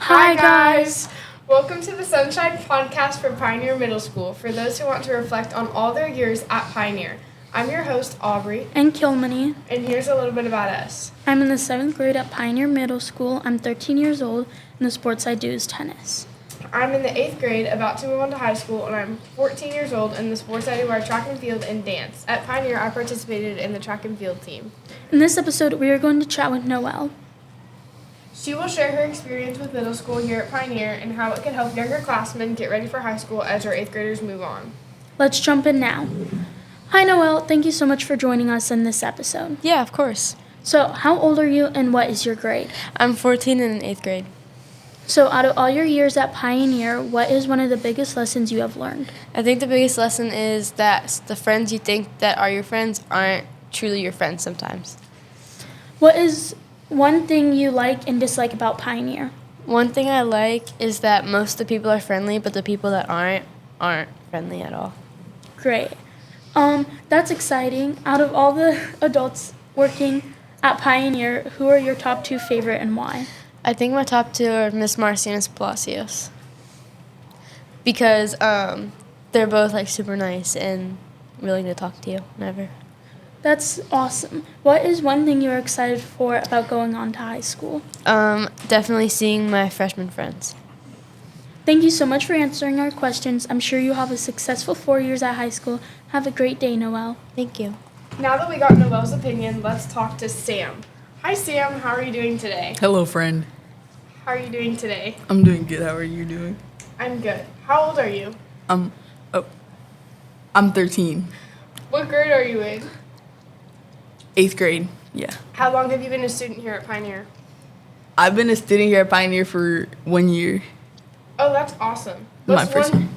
Hi, guys. Welcome to the Sunshine Podcast for Pioneer Middle School for those who want to reflect on all their years at Pioneer. I'm your host, Aubrey. And Kilmany. And here's a little bit about us. I'm in the 7th grade at Pioneer Middle School. I'm 13 years old, and the sports I do is tennis. I'm in the 8th grade, about to move on to high school, and I'm 14 years old, and the sports I do are track and field and dance. At Pioneer, I participated in the track and field team. In this episode, we are going to chat with Noelle. She will share her experience with middle school here at Pioneer and how it can help younger classmen get ready for high school as our 8th graders move on. Let's jump in now. Hi, Noelle. Thank you so much for joining us in this episode. Yeah, of course. So, how old are you and what is your grade? I'm 14 and in 8th grade. So, out of all your years at Pioneer, what is one of the biggest lessons you have learned? I think the biggest lesson is that the friends you think that are your friends aren't truly your friends sometimes. What is one thing you like and dislike about Pioneer? One thing I like is that most of the people are friendly, but the people that aren't friendly at all. Great. That's exciting. Out of all the adults working at Pioneer, who are your top two favorite and why? I think my top two are Miss Marcy and Miss Palacios. Because they're both like super nice and willing to talk to you whenever. That's awesome. What is one thing you're excited for about going on to high school? Definitely seeing my freshman friends. Thank you so much for answering our questions. I'm sure you have a successful 4 years at high school. Have a great day, Noelle. Thank you. Now that we got Noelle's opinion, let's talk to Sam. Hi, Sam. How are you doing today? Hello, friend. How are you doing today? I'm doing good. How are you doing? I'm good. How old are you? I'm 13. What grade are you in? 8th grade. Yeah. How long have you been a student here at Pioneer? I've been a student here at Pioneer for 1 year. Oh, that's awesome. My first year.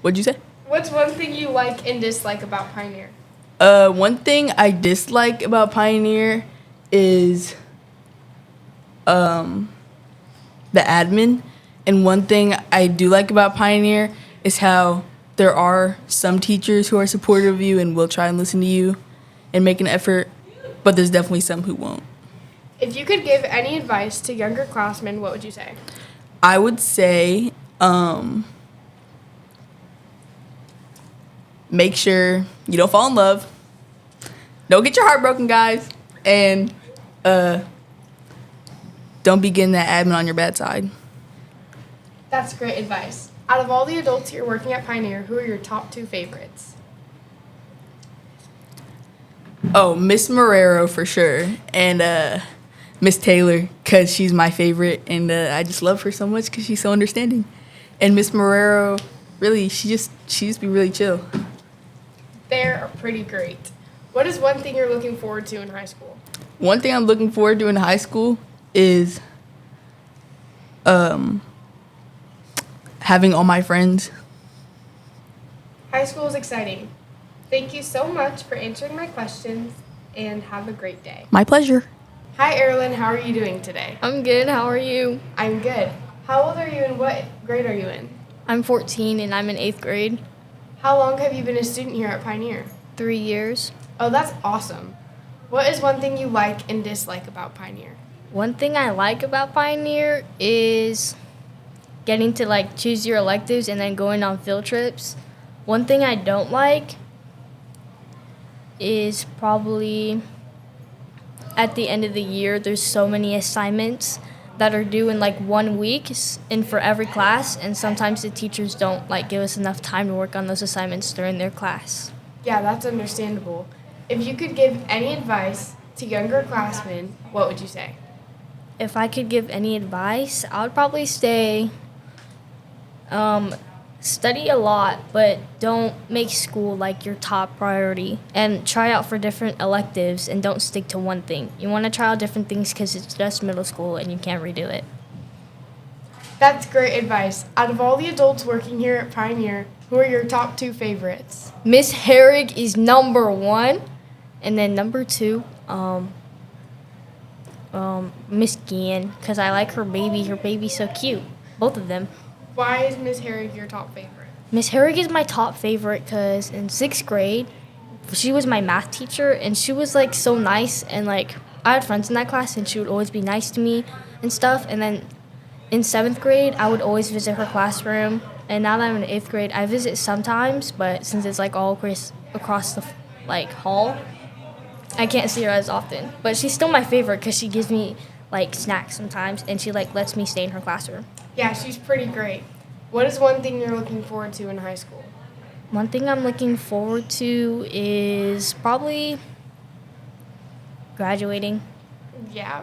What'd you say? What's one thing you like and dislike about Pioneer? One thing I dislike about Pioneer is the admin. And one thing I do like about Pioneer is how there are some teachers who are supportive of you and will try and listen to you and make an effort, but there's definitely some who won't. If you could give any advice to younger classmen, what would you say? I would say make sure you don't fall in love. Don't get your heart broken, guys. And don't be getting that admin on your bad side. That's great advice. Out of all the adults here working at Pioneer, who are your top two favorites? Oh, Miss Marrero for sure. And Miss Taylor, because she's my favorite. And I just love her so much because she's so understanding. And Miss Marrero, really, she just be really chill. They're pretty great. What is one thing you're looking forward to in high school? One thing I'm looking forward to in high school is having all my friends. High school is exciting. Thank you so much for answering my questions, and have a great day. My pleasure. Hi, Erilyn. How are you doing today? I'm good. How are you? I'm good. How old are you and what grade are you in? I'm 14 and I'm in 8th grade. How long have you been a student here at Pioneer? 3 years. Oh, that's awesome. What is one thing you like and dislike about Pioneer? One thing I like about Pioneer is getting to like choose your electives and then going on field trips. One thing I don't like is probably at the end of the year there's so many assignments that are due in like 1 week and for every class, and sometimes the teachers don't like give us enough time to work on those assignments during their class. Yeah, that's understandable. If you could give any advice to younger classmen, what would you say? If I could give any advice, I would probably say study a lot, but don't make school like your top priority. And try out for different electives and don't stick to one thing. You want to try out different things because it's just middle school and you can't redo it. That's great advice. Out of all the adults working here at Pioneer, who are your top two favorites? Miss Herrig is number 1, and then number 2, Miss Gian, because I like her baby. Her baby's so cute. Both of them. Why is Miss Herrig your top favorite? Miss Herrig is my top favorite because in 6th grade, she was my math teacher, and she was like so nice, and like I had friends in that class, and she would always be nice to me and stuff. And then in 7th grade, I would always visit her classroom. And now that I'm in 8th grade, I visit sometimes, but since it's like all across the like hall, I can't see her as often. But she's still my favorite because she gives me like snacks sometimes, and she like lets me stay in her classroom. Yeah, she's pretty great. What is one thing you're looking forward to in high school? One thing I'm looking forward to is probably graduating. Yeah.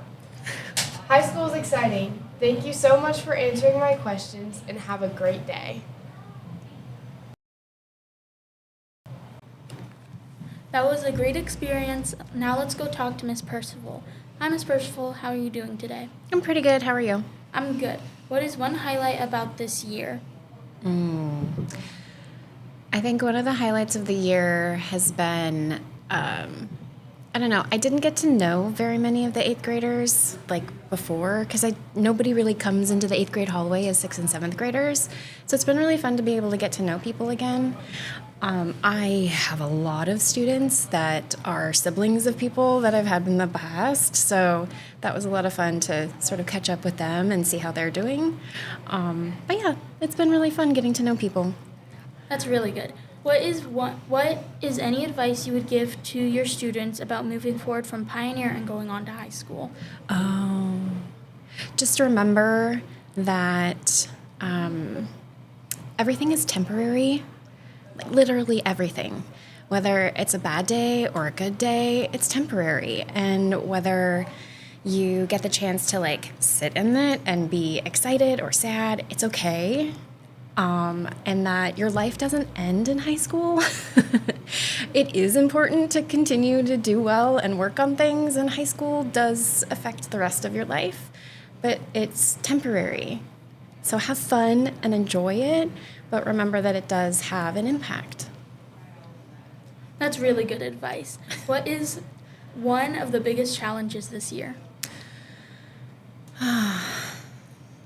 High school is exciting. Thank you so much for answering my questions and have a great day. That was a great experience. Now let's go talk to Miss Percival. Hi, Miss Percival. How are you doing today? I'm pretty good. How are you? I'm good. What is one highlight about this year? I think one of the highlights of the year has been, I don't know, I didn't get to know very many of the 8th graders like before because nobody really comes into the 8th grade hallway as 6th and 7th graders. So it's been really fun to be able to get to know people again. I have a lot of students that are siblings of people that I've had in the past, so that was a lot of fun to sort of catch up with them and see how they're doing. But yeah, it's been really fun getting to know people. That's really good. What is any advice you would give to your students about moving forward from Pioneer and going on to high school? Just remember that everything is temporary. Like literally everything. Whether it's a bad day or a good day, it's temporary. And whether you get the chance to like sit in it and be excited or sad, it's okay. And that your life doesn't end in high school. It is important to continue to do well and work on things, and high school does affect the rest of your life, but it's temporary. So have fun and enjoy it, but remember that it does have an impact. That's really good advice. What is one of the biggest challenges this year?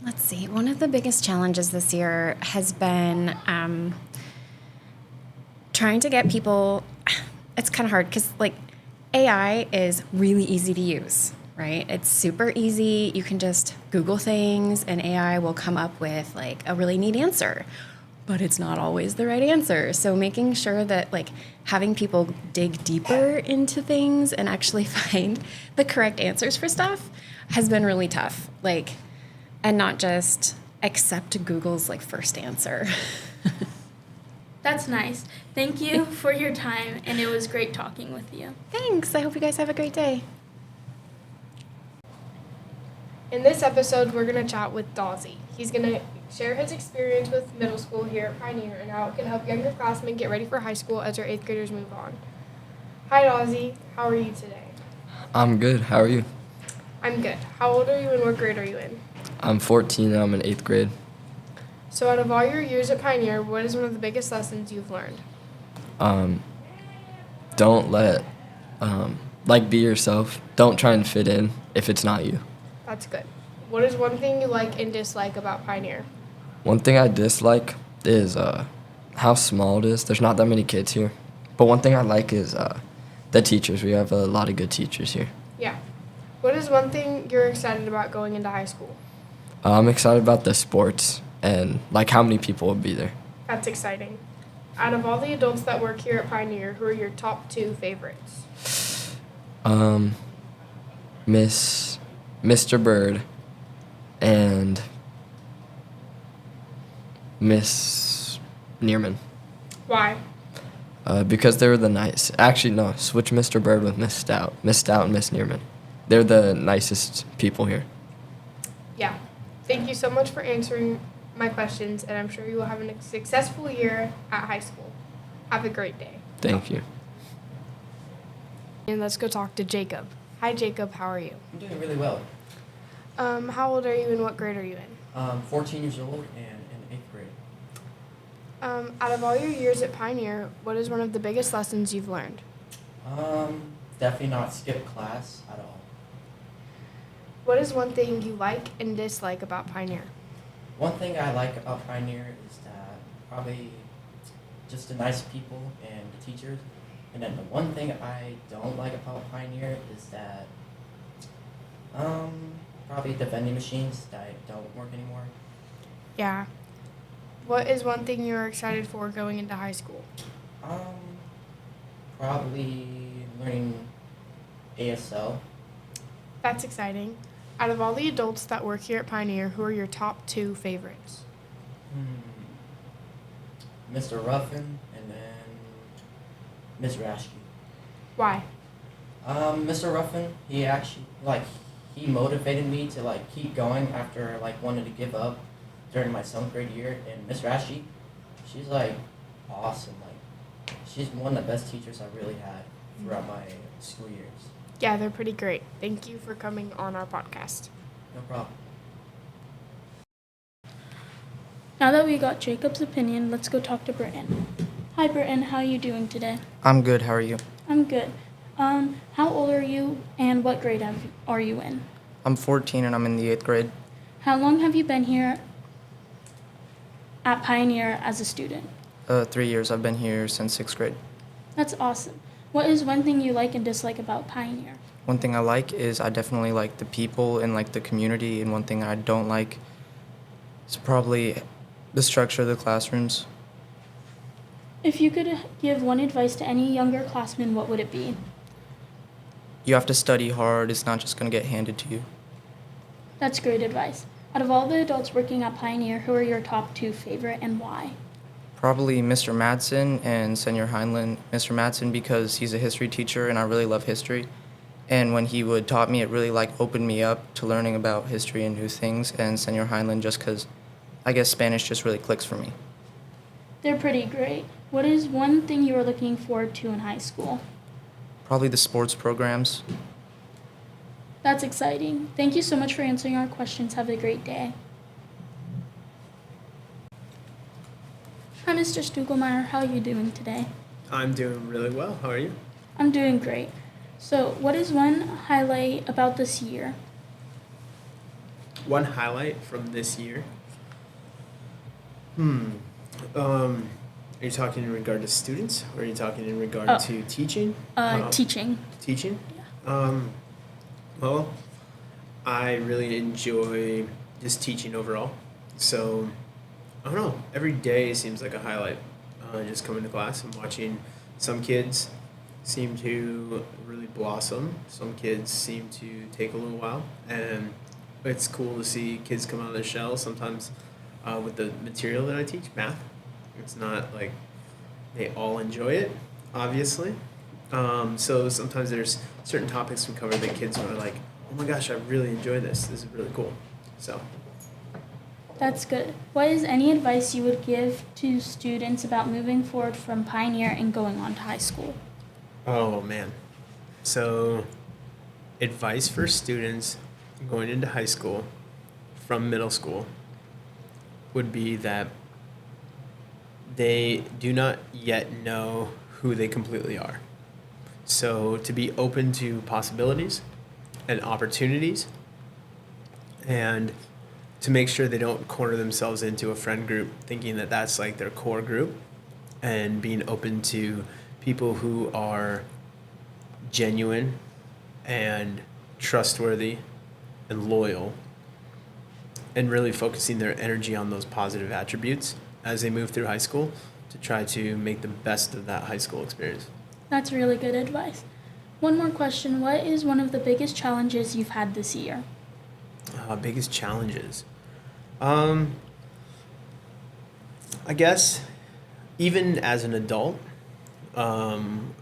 Let's see. One of the biggest challenges this year has been trying to get people. It's kind of hard because, like, AI is really easy to use, right? It's super easy. You can just Google things, and AI will come up with, like, a really neat answer. But it's not always the right answer. So making sure that, like, having people dig deeper into things and actually find the correct answers for stuff has been really tough. Like, and not just accept Google's like first answer. That's nice. Thank you for your time, and it was great talking with you. Thanks. I hope you guys have a great day. In this episode, we're going to chat with Dawsey. He's going to share his experience with middle school here at Pioneer and how it can help younger classmen get ready for high school as our 8th graders move on. Hi, Dawsey. How are you today? I'm good. How are you? I'm good. How old are you and what grade are you in? I'm 14 and I'm in 8th grade. So out of all your years at Pioneer, what is one of the biggest lessons you've learned? Don't let, be yourself. Don't try and fit in if it's not you. That's good. What is one thing you like and dislike about Pioneer? One thing I dislike is how small it is. There's not that many kids here. But one thing I like is the teachers. We have a lot of good teachers here. Yeah. What is one thing you're excited about going into high school? I'm excited about the sports and like how many people will be there. That's exciting. Out of all the adults that work here at Pioneer, who are your top 2 favorites? Mr. Bird and Miss Neerman. Why? Because they were the nice. Actually, no. Switch Mr. Bird with Miss Stout. Miss Stout and Miss Neerman. They're the nicest people here. Yeah. Thank you so much for answering my questions, and I'm sure you will have a successful year at high school. Have a great day. Thank you. And let's go talk to Jacob. Hi, Jacob. How are you? I'm doing really well. How old are you and what grade are you in? 14 years old and in 8th grade. Out of all your years at Pioneer, what is one of the biggest lessons you've learned? Definitely not skip class at all. What is one thing you like and dislike about Pioneer? One thing I like about Pioneer is that probably just the nice people and the teachers. And then the one thing I don't like about Pioneer is that probably the vending machines that don't work anymore. Yeah. What is one thing you're excited for going into high school? Probably learning ASL. That's exciting. Out of all the adults that work here at Pioneer, who are your top 2 favorites? Mr. Ruffin and then Ms. Rashke. Why? Mr. Ruffin, he motivated me to keep going after wanted to give up during my 7th grade year. And Ms. Rashke, she's awesome. She's one of the best teachers I really had throughout my school years. Yeah, they're pretty great. Thank you for coming on our podcast. No problem. Now that we got Jacob's opinion, let's go talk to Britton. Hi, Britton. How are you doing today? I'm good. How are you? I'm good. How old are you, and what grade are you in? I'm 14 and I'm in the 8th grade. How long have you been here at Pioneer as a student? 3 years. I've been here since 6th grade. That's awesome. What is one thing you like and dislike about Pioneer? One thing I like is I definitely like the people and the community, and one thing I don't like is probably the structure of the classrooms. If you could give one advice to any younger classman, what would it be? You have to study hard. It's not just going to get handed to you. That's great advice. Out of all the adults working at Pioneer, who are your top 2 favorite and why? Probably Mr. Madsen and Senor Heinlein. Mr. Madsen because he's a history teacher and I really love history. And when he would taught me, it really opened me up to learning about history and new things. And Senor Heinlein just because I guess Spanish just really clicks for me. They're pretty great. What is one thing you are looking forward to in high school? Probably the sports programs. That's exciting. Thank you so much for answering our questions. Have a great day. Hi, Mr. Stugelmeyer. How are you doing today? I'm doing really well. How are you? I'm doing great. So, what is one highlight about this year? One highlight from this year? Are you talking in regard to students, or are you talking in regard to teaching? Teaching. Teaching? Yeah. Well, I really enjoy just teaching overall. So, I don't know. Every day seems like a highlight. Just coming to class and watching some kids seem to really blossom. Some kids seem to take a little while. And it's cool to see kids come out of their shell sometimes with the material that I teach, math. It's not like they all enjoy it, obviously. So sometimes there's certain topics we cover that kids are like, oh my gosh, I really enjoy this. This is really cool. So. That's good. What is any advice you would give to students about moving forward from Pioneer and going on to high school? Oh man. So advice for students going into high school from middle school would be that they do not yet know who they completely are. So to be open to possibilities and opportunities, and to make sure they don't corner themselves into a friend group thinking that that's their core group, and being open to people who are genuine and trustworthy and loyal, and really focusing their energy on those positive attributes as they move through high school to try to make the best of that high school experience. That's really good advice. One more question. What is one of the biggest challenges you've had this year? Biggest challenges. I guess even as an adult,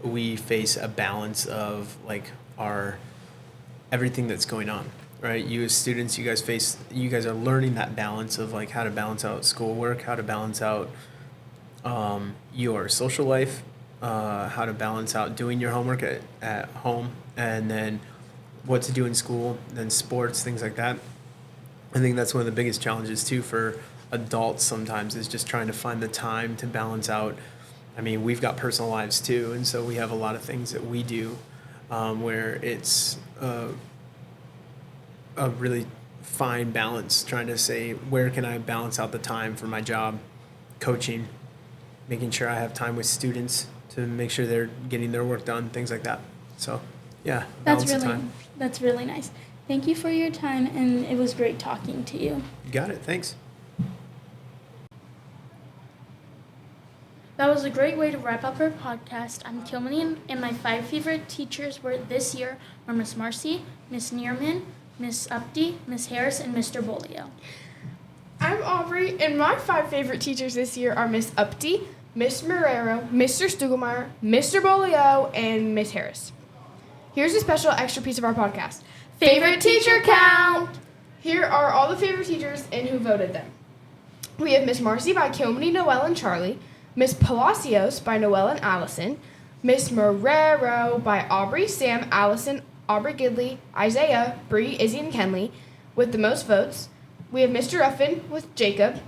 we face a balance of our everything that's going on, right? You as students, you guys are learning that balance of how to balance out schoolwork, how to balance out your social life, how to balance out doing your homework at home, and then what to do in school, then sports, things like that. I think that's one of the biggest challenges too for adults sometimes, is just trying to find the time to balance out. I mean, we've got personal lives too, and so we have a lot of things that we do where it's a really fine balance, trying to say, where can I balance out the time for my job, coaching, making sure I have time with students to make sure they're getting their work done, things like that. So, yeah, balance the time. That's really nice. Thank you for your time, and it was great talking to you. You got it. Thanks. That was a great way to wrap up our podcast. I'm Kilmany, and my 5 favorite teachers were this year were Miss Marcy, Miss Neerman, Miss Upty, Miss Harris, and Mr. Bolio. I'm Aubrey, and my 5 favorite teachers this year are Miss Upty, Miss Marrero, Mr. Stugelmeyer, Mr. Bolio, and Miss Harris. Here's a special extra piece of our podcast. Favorite teacher count! Here are all the favorite teachers and who voted them. We have Miss Marcy by Kilmany, Noel, and Charlie, Miss Palacios by Noel and Allison, Miss Marrero by Aubrey, Sam, Allison, Aubrey Gidley, Isaiah, Bree, Izzy, and Kenley, with the most votes. We have Mr. Ruffin with Jacob,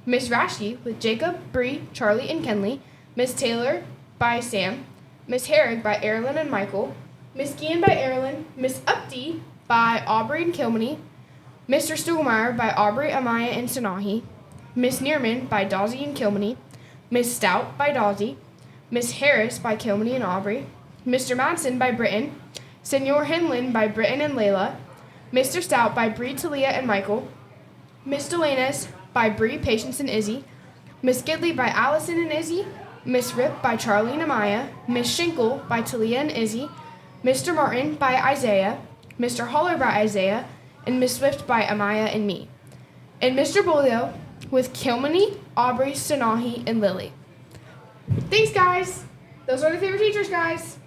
Miss Rashi with Jacob, Bree, Charlie, and Kenley, Miss Taylor by Sam, Miss Herrig by Erilyn and Michael, Miss Gian by Erilyn, Miss Upty by Aubrey and Kilmany, Mr. Stuhlmeyer by Aubrey, Amaya, and Sanahi, Miss Neerman by Dawsey and Kilmany, Miss Stout by Dawsey, Miss Harris by Kilmany and Aubrey, Mr. Madsen by Britton, Senor Hinlin by Britton and Layla, Mr. Stout by Bree, Talia, and Michael, Miss Delanes by Bree, Patience, and Izzy, Miss Gidley by Allison and Izzy, Miss Rip by Charlie and Amaya, Miss Schinkel by Talia and Izzy, Mr. Martin by Isaiah, Mr. Holler by Isaiah, and Miss Swift by Amaya and me. And Mr. Bolio with Kilmany, Aubrey, Sanahi, and Lily. Thanks, guys. Those are the favorite teachers, guys.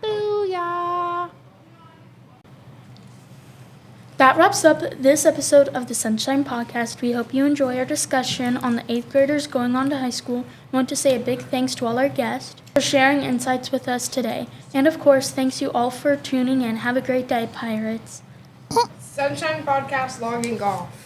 Booyah! That wraps up this episode of the Sunshine Podcast. We hope you enjoy our discussion on the 8th graders going on to high school. We want to say a big thanks to all our guests for sharing insights with us today. And of course, thanks you all for tuning in. Have a great day, Pirates. Sunshine Podcast logging off.